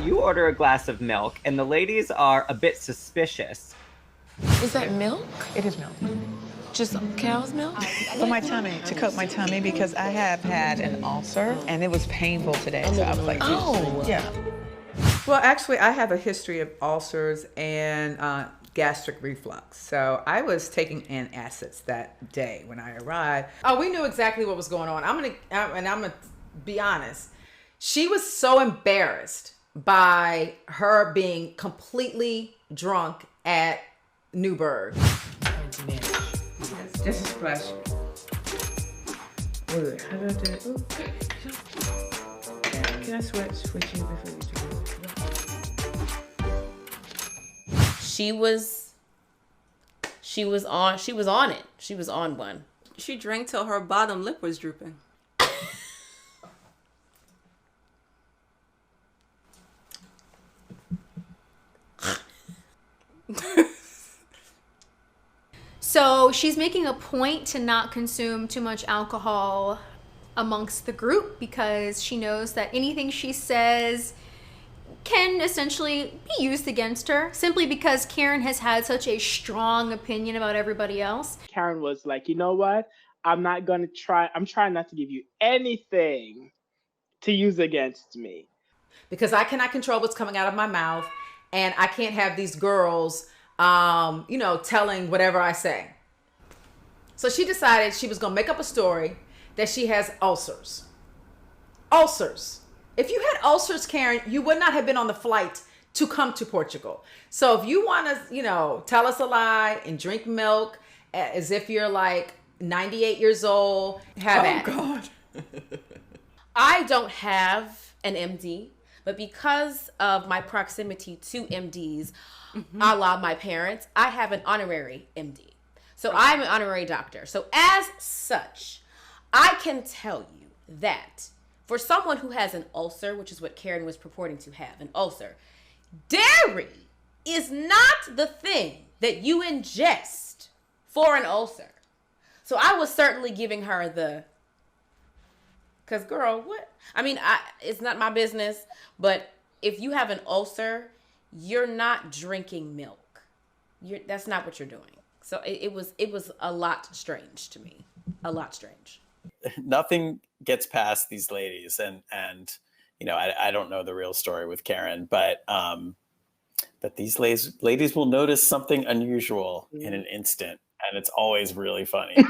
You order a glass of milk, and the ladies are a bit suspicious. Is that milk? It is milk. Just cow's milk? For my tummy, to coat my tummy, because I have had an ulcer, and it was painful today, so I was like, Oh. yeah. Well, actually, I have a history of ulcers and gastric reflux. So I was taking antacids that day when I arrived. Oh, we knew exactly what was going on. I'm gonna be honest. She was so embarrassed by her being completely drunk at Newburgh. Just a splash. Wait, how do I do it? Ooh. Can I switch you before you do it? She was on it. She was on one. She drank till her bottom lip was drooping. So she's making a point to not consume too much alcohol amongst the group because she knows that anything she says can essentially be used against her simply because Karen has had such a strong opinion about everybody else. Karen was like, you know what? I'm trying not to give you anything to use against me. Because I cannot control what's coming out of my mouth, and I can't have these girls telling whatever I say. So she decided she was going to make up a story that she has ulcers. Ulcers. If you had ulcers, Karen, you would not have been on the flight to come to Portugal. So if you want to, tell us a lie and drink milk as if you're like 98 years old, have at it. Oh, God. I don't have an MD, but because of my proximity to MDs, a la my parents, I have an honorary MD. So I'm an honorary doctor. So as such, I can tell you that for someone who has an ulcer, which is what Karen was purporting to have, an ulcer, dairy is not the thing that you ingest for an ulcer. So I was certainly giving her because girl, what? I mean, it's not my business, but if you have an ulcer, you're not drinking milk. That's not what you're doing. So it was a lot strange to me. A lot strange. Nothing gets past these ladies, and I don't know the real story with Karen, but these ladies will notice something unusual in an instant, and it's always really funny.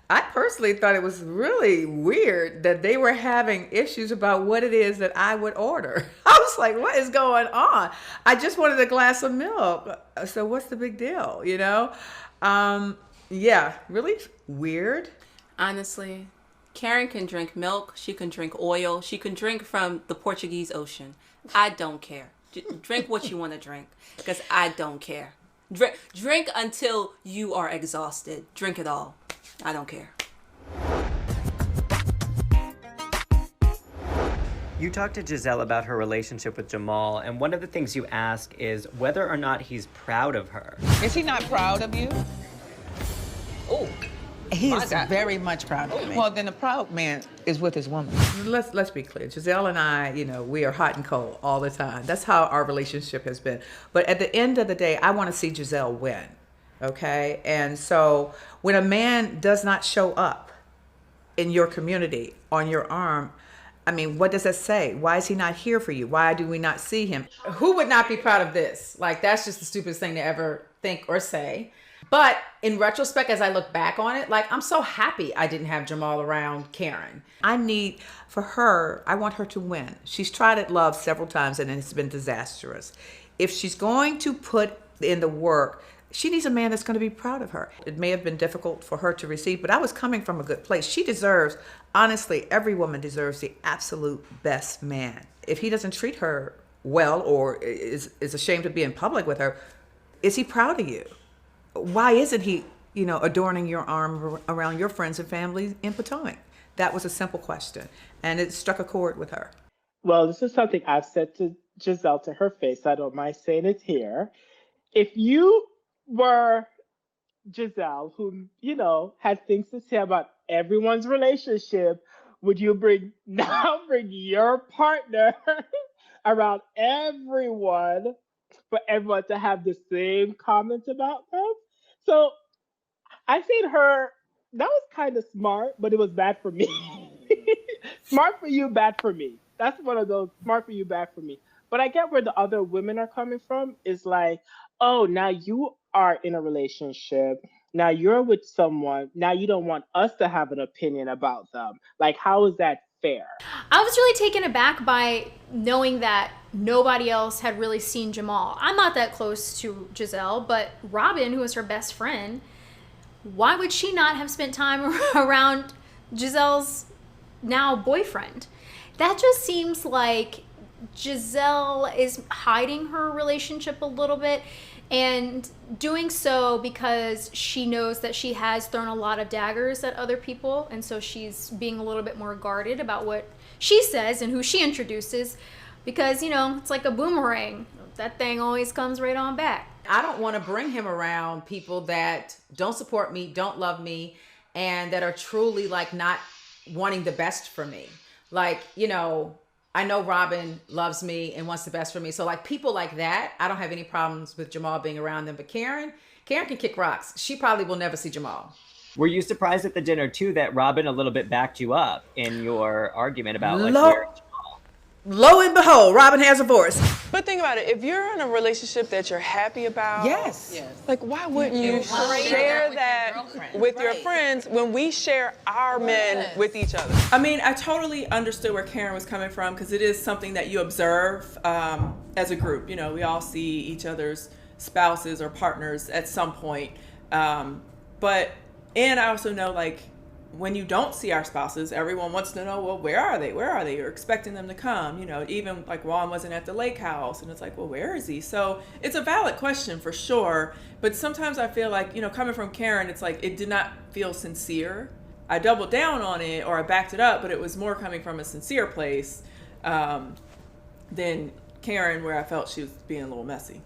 I personally thought it was really weird that they were having issues about what it is that I would order. I was like, what is going on? I just wanted a glass of milk. So what's the big deal, Yeah, really weird. Honestly, Karen can drink milk. She can drink oil. She can drink from the Portuguese Ocean. I don't care. Drink what you want to drink because I don't care. Drink until you are exhausted. Drink it all. I don't care. You talked to Gizelle about her relationship with Jamal, and one of the things you ask is whether or not he's proud of her. Is he not proud of you? Oh, He is very much proud of me. Well, then a proud man is with his woman. Let's be clear. Giselle and I, we are hot and cold all the time. That's how our relationship has been. But at the end of the day, I want to see Giselle win. Okay? And so when a man does not show up in your community on your arm, I mean, what does that say? Why is he not here for you? Why do we not see him? Who would not be proud of this? Like, that's just the stupidest thing to ever think or say. But in retrospect, as I look back on it, I'm so happy I didn't have Jamal around Karen. I want her to win. She's tried at love several times and it's been disastrous. If she's going to put in the work, she needs a man that's going to be proud of her. It may have been difficult for her to receive, but I was coming from a good place. She deserves, honestly, every woman deserves the absolute best man. If he doesn't treat her well or is ashamed to be in public with her, is he proud of you? Why isn't he, adorning your arm around your friends and family in Potomac? That was a simple question, and it struck a chord with her. Well, this is something I've said to Gizelle to her face. I don't mind saying it here. If you were Gizelle, who, had things to say about everyone's relationship, would you bring your partner around everyone for everyone to have the same comments about them. So I seen her. That was kind of smart, but it was bad for me. Smart for you, bad for me. That's one of those smart for you, bad for me. But I get where the other women are coming from. Is like, oh, now you are in a relationship. Now you're with someone. Now you don't want us to have an opinion about them. Like, how is that fair? I was really taken aback by knowing that nobody else had really seen Jamal. I'm not that close to Gizelle, but Robyn, who is her best friend, why would she not have spent time around Gizelle's now boyfriend? That just seems like Gizelle is hiding her relationship a little bit, and doing so because she knows that she has thrown a lot of daggers at other people, and so she's being a little bit more guarded about what she says and who she introduces, because, you know, it's like a boomerang. That thing always comes right on back. I don't want to bring him around people that don't support me, don't love me, and that are truly like not wanting the best for me. Like, you know, I know Robyn loves me and wants the best for me. So like people like that, I don't have any problems with Jamal being around them. But Karen can kick rocks. She probably will never see Jamal. Were you surprised at the dinner too that Robyn a little bit backed you up in your argument about like where Jamal? Lo and behold, Robyn has a voice. But think about it. If you're in a relationship that you're happy about, Yes. like why wouldn't you share that with your friends when we share our men with each other? I mean, I totally understood where Karen was coming from, because it is something that you observe as a group. You know, we all see each other's spouses or partners at some point. And I also know, like, when you don't see our spouses, everyone wants to know, well, where are they? Where are they? You're expecting them to come. You know, even like Juan wasn't at the lake house, and it's like, well, where is he? So it's a valid question for sure. But sometimes I feel like, you know, coming from Karen, it's like it did not feel sincere. I doubled down on it or I backed it up, but it was more coming from a sincere place than Karen, where I felt she was being a little messy.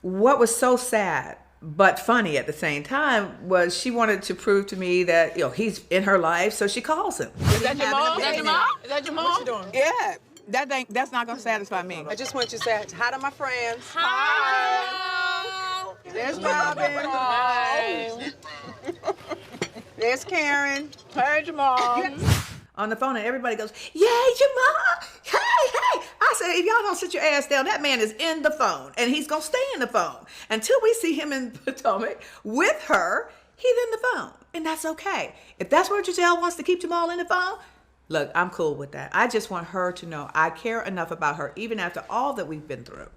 What was so sad but funny at the same time was she wanted to prove to me that, you know, he's in her life, so she calls him. Is that your mom? Is that your mom? Is that your mom? What you doing? Yeah, that's not gonna satisfy me. I just want you to say hi to my friends. Hi. There's Robyn. Hi. There's Karen. Hey, Jamal. On the phone, and everybody goes, yay, Jamal, hey. I said, if y'all don't sit your ass down, that man is in the phone, and he's going to stay in the phone. Until we see him in Potomac with her, he's in the phone, and that's okay. If that's where Gizelle wants to keep Jamal in the phone, look, I'm cool with that. I just want her to know I care enough about her, even after all that we've been through,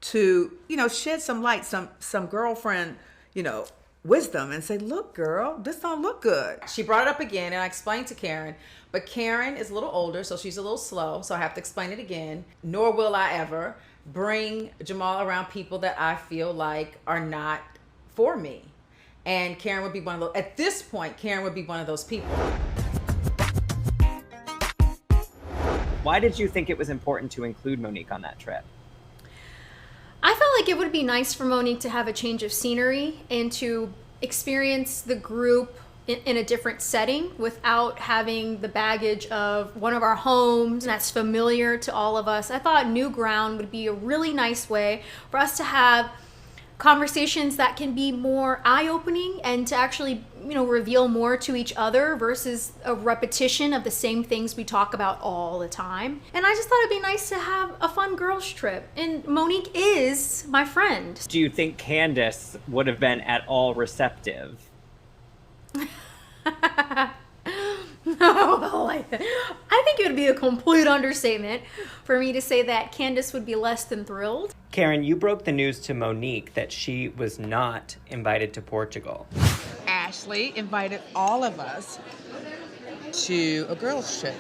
to, you know, shed some light, some girlfriend, you know, wisdom, and say, look, girl, this don't look good. She brought it up again, and I explained to Karen, but Karen is a little older, so she's a little slow, so I have to explain it again. Nor will I ever bring Jamal around people that I feel like are not for me. And Karen would be one of those, at this point, Karen would be one of those people. Why did you think it was important to include Monique on that trip? I felt like it would be nice for Monique to have a change of scenery and to experience the group in a different setting without having the baggage of one of our homes that's familiar to all of us. I thought new ground would be a really nice way for us to have conversations that can be more eye-opening and to actually, you know, reveal more to each other versus a repetition of the same things we talk about all the time. And I just thought it'd be nice to have a fun girls trip. And Monique is my friend. Do you think Candiace would have been at all receptive? No, I think it would be a complete understatement for me to say that Candiace would be less than thrilled. Karen, you broke the news to Monique that she was not invited to Portugal. Ashley invited all of us to a girls' trip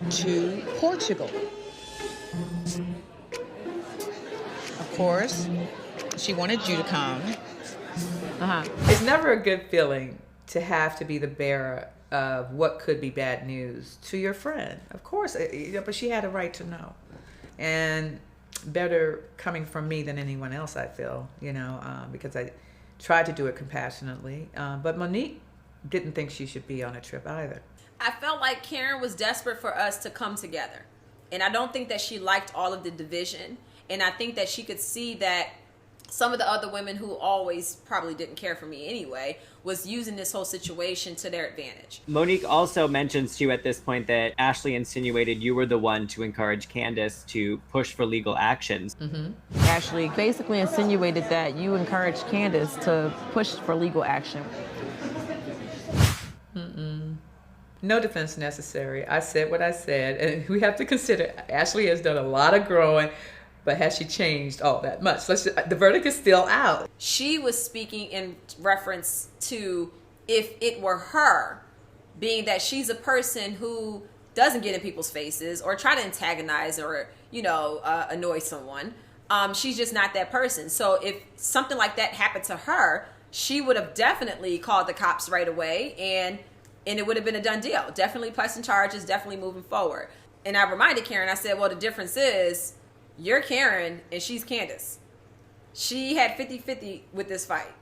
to Portugal. Of course, she wanted you to come. It's never a good feeling to have to be the bearer of what could be bad news to your friend. Of course, but she had a right to know. And better coming from me than anyone else, I feel, you know, because I tried to do it compassionately. But Monique didn't think she should be on a trip either. I felt like Karen was desperate for us to come together. And I don't think that she liked all of the division. And I think that she could see that some of the other women who always probably didn't care for me anyway was using this whole situation to their advantage. Monique also mentions to you at this point that Ashley insinuated you were the one to encourage Candiace to push for legal actions. Ashley basically insinuated that you encouraged Candiace to push for legal action. No defense necessary. I said what I said, and we have to consider Ashley has done a lot of growing, but has she changed all that much? The verdict is still out. She was speaking in reference to if it were her, being that she's a person who doesn't get in people's faces or try to antagonize or, annoy someone. She's just not that person. So if something like that happened to her, she would have definitely called the cops right away and it would have been a done deal. Definitely pressing charges, definitely moving forward. And I reminded Karen, I said, well, the difference is you're Karen and she's Candiace. She had 50-50 with this fight.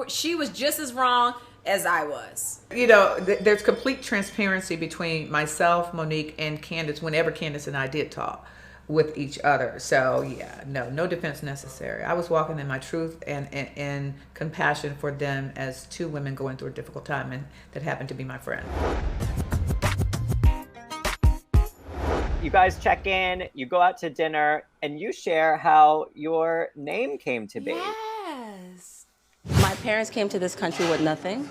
She was just as wrong as I was. There's complete transparency between myself, Monique, and Candiace whenever Candiace and I did talk with each other. So no defense necessary. I was walking in my truth and compassion for them as two women going through a difficult time, and that happened to be my friend. You guys check in, you go out to dinner, and you share how your name came to be. Yes. My parents came to this country with nothing.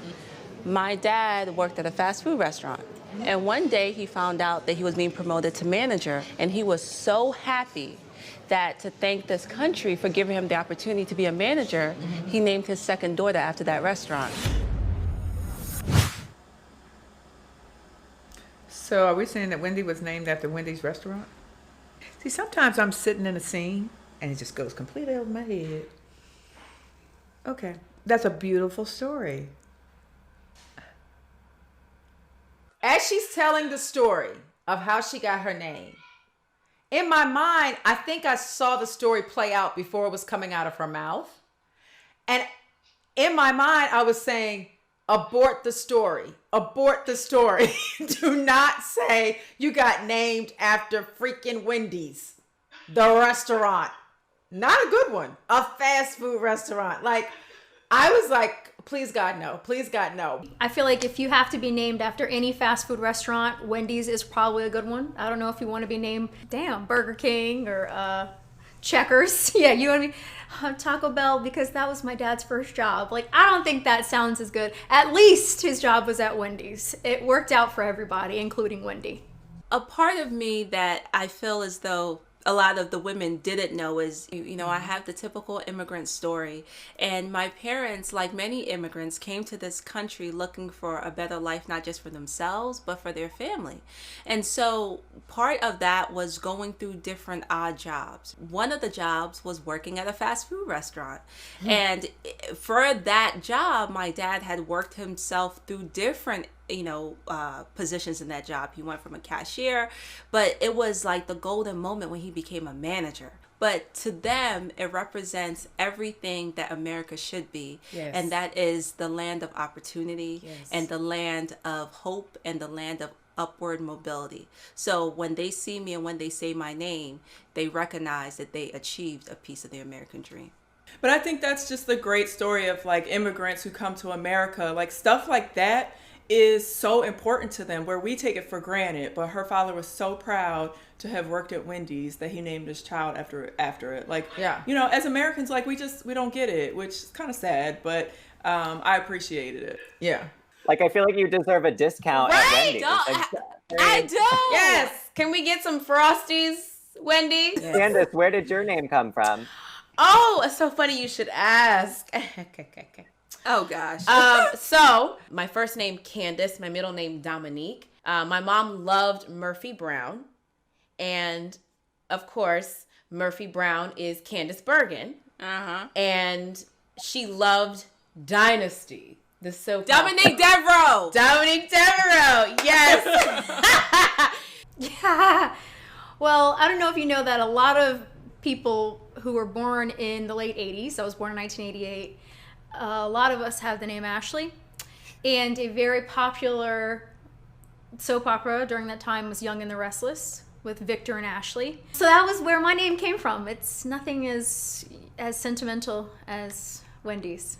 My dad worked at a fast food restaurant. And one day he found out that he was being promoted to manager, and he was so happy that to thank this country for giving him the opportunity to be a manager, he named his second daughter after that restaurant. So are we saying that Wendy was named after Wendy's restaurant? See, sometimes I'm sitting in a scene and it just goes completely over my head. Okay, that's a beautiful story. As she's telling the story of how she got her name, in my mind, I think I saw the story play out before it was coming out of her mouth. And in my mind, I was saying, abort the story. Abort the story. Do not say you got named after freaking Wendy's, the restaurant. Not a good one. A fast food restaurant. I was like, please God, no. Please God, no. I feel like if you have to be named after any fast food restaurant, Wendy's is probably a good one. I don't know if you want to be named, Burger King or Checkers. Yeah, you want to be Taco Bell, because that was my dad's first job. I don't think that sounds as good. At least his job was at Wendy's. It worked out for everybody, including Wendy. A part of me that I feel as though a lot of the women didn't know is, I have the typical immigrant story. And my parents, like many immigrants, came to this country looking for a better life, not just for themselves, but for their family. And so part of that was going through different odd jobs. One of the jobs was working at a fast food restaurant. And for that job, my dad had worked himself through different positions in that job. He went from a cashier, but it was like the golden moment when he became a manager. But to them, it represents everything that America should be. Yes. And that is the land of opportunity, yes, and the land of hope, and the land of upward mobility. So when they see me and when they say my name, they recognize that they achieved a piece of the American dream. But I think that's just the great story of immigrants who come to America. Stuff like that is so important to them, where we take it for granted. But her father was so proud to have worked at Wendy's that he named his child after it. As Americans, we don't get it, which is kind of sad, but I appreciated it. Yeah. I feel like you deserve a discount at Wendy's. I do. Yes. Can we get some Frosties, Wendy? Yes. Candiace, where did your name come from? Oh, it's so funny you should ask. Okay. Oh, gosh. So my first name, Candiace, my middle name, Dominique. My mom loved Murphy Brown. And, of course, Murphy Brown is Candiace Bergen. Uh-huh. And she loved Dynasty, the soap Dominique Devereaux. Dominique Devereaux, yes. Yeah. Well, I don't know if you know that a lot of people who were born in the late 80s, I was born in 1988, a lot of us have the name Ashley. And a very popular soap opera during that time was Young and the Restless with Victor and Ashley. So that was where my name came from. It's nothing as sentimental as Wendy's.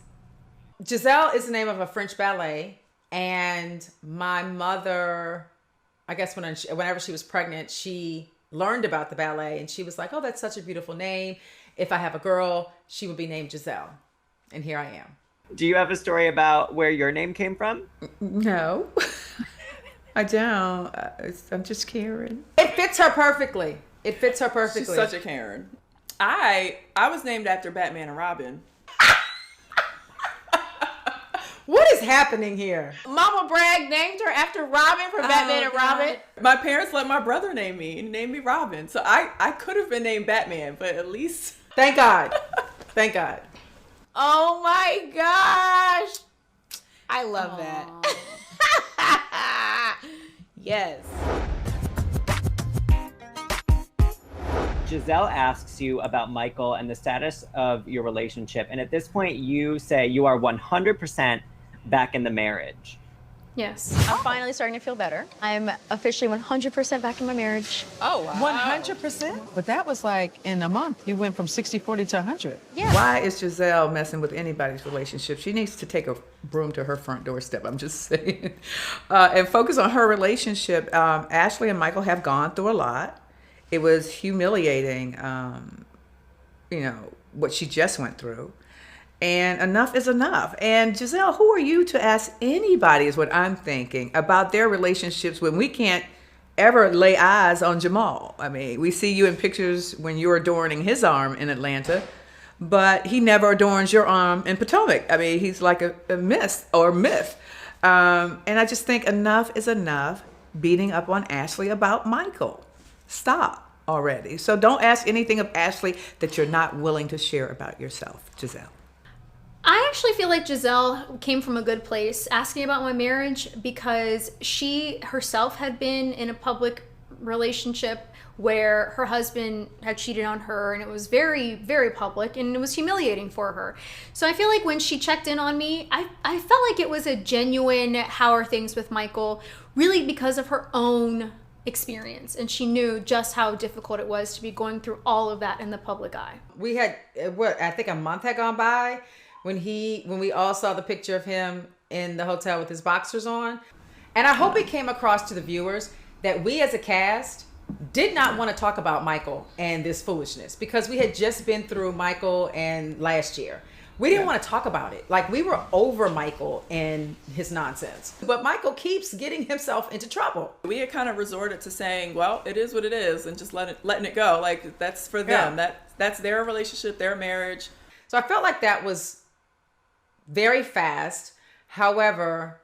Gizelle is the name of a French ballet, and my mother, I guess whenever she was pregnant, she learned about the ballet, and she was like, oh, that's such a beautiful name. If I have a girl, she would be named Gizelle. And here I am. Do you have a story about where your name came from? No, I don't. I'm just Karen. It fits her perfectly. It fits her perfectly. She's such a Karen. I was named after Batman and Robin. What is happening here? Mama Bragg named her after Robin from Batman and Robin. My parents let my brother name me and named me Robin. So I could have been named Batman, but at least... Thank God. Thank God. Oh my gosh. I love that. Yes. Gizelle asks you about Michael and the status of your relationship. And at this point, you say you are 100% back in the marriage. Yes. I'm finally starting to feel better. I'm officially 100% back in my marriage. Oh, wow. 100%? But that was like in a month. You went from 60-40 to 100. Yeah. Why is Gizelle messing with anybody's relationship? She needs to take a broom to her front doorstep, I'm just saying. And focus on her relationship. Ashley and Michael have gone through a lot. It was humiliating, what she just went through. And enough is enough. And Gizelle, who are you to ask anybody, is what I'm thinking, about their relationships when we can't ever lay eyes on Jamal? I mean, we see you in pictures when you're adorning his arm in Atlanta, but he never adorns your arm in Potomac. I mean, he's like a myth. And I just think enough is enough beating up on Ashley about Michael. Stop already. So don't ask anything of Ashley that you're not willing to share about yourself, Gizelle. I actually feel like Gizelle came from a good place asking about my marriage, because she herself had been in a public relationship where her husband had cheated on her, and it was very, very public, and it was humiliating for her. So I feel like when she checked in on me, I felt like it was a genuine, how are things with Michael, really because of her own experience, and she knew just how difficult it was to be going through all of that in the public eye. We had, I think a month had gone by when we all saw the picture of him in the hotel with his boxers on. And I hope it came across to the viewers that we as a cast did not want to talk about Michael and this foolishness, because we had just been through Michael and last year. We didn't want to talk about it. Like, we were over Michael and his nonsense. But Michael keeps getting himself into trouble. We had kind of resorted to saying, well, it is what it is, and just letting it go. Like, that's for them. Yeah. That's their relationship, their marriage. So I felt like that was very fast. However,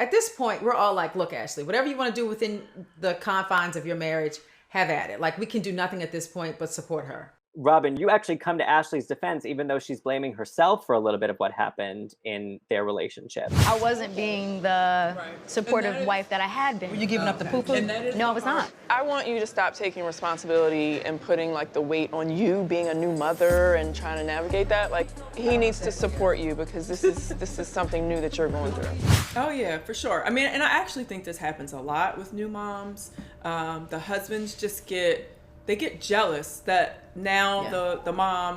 at this point, we're all like, look, Ashley, whatever you want to do within the confines of your marriage, have at it. Like, we can do nothing at this point but support her. Robyn, you actually come to Ashley's defense, even though she's blaming herself for a little bit of what happened in their relationship. I wasn't being the supportive wife that I had been. Were you giving up the poo-poo? No, I was not. I want you to stop taking responsibility and putting like the weight on you being a new mother and trying to navigate that. Like, he needs to support you, because this is something new that you're going through. Oh yeah, for sure. I mean, and I actually think this happens a lot with new moms. The husbands just get jealous that now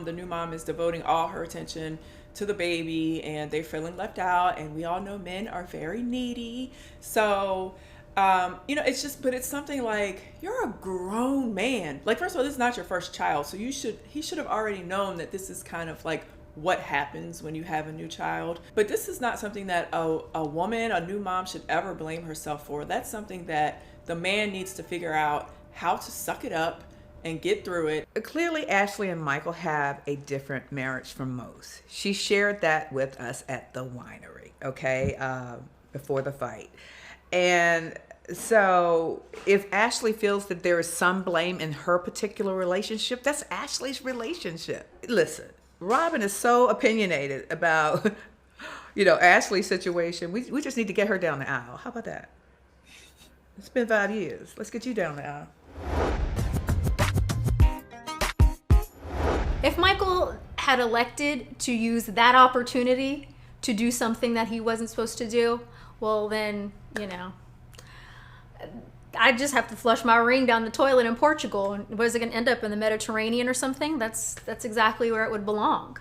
the new mom is devoting all her attention to the baby, and they're feeling left out. And we all know men are very needy. So, it's just, but it's something like, you're a grown man. Like, first of all, this is not your first child. So he should have already known that this is kind of like what happens when you have a new child. But this is not something that a woman, a new mom, should ever blame herself for. That's something that the man needs to figure out how to suck it up and get through it. Clearly, Ashley and Michael have a different marriage from most. She shared that with us at the winery, before the fight. And so if Ashley feels that there is some blame in her particular relationship, that's Ashley's relationship. Listen, Robyn is so opinionated about, Ashley's situation. We just need to get her down the aisle. How about that? It's been 5 years. Let's get you down the aisle. If Michael had elected to use that opportunity to do something that he wasn't supposed to do, well then, I just have to flush my ring down the toilet in Portugal. Was it going to end up in the Mediterranean or something? That's exactly where it would belong.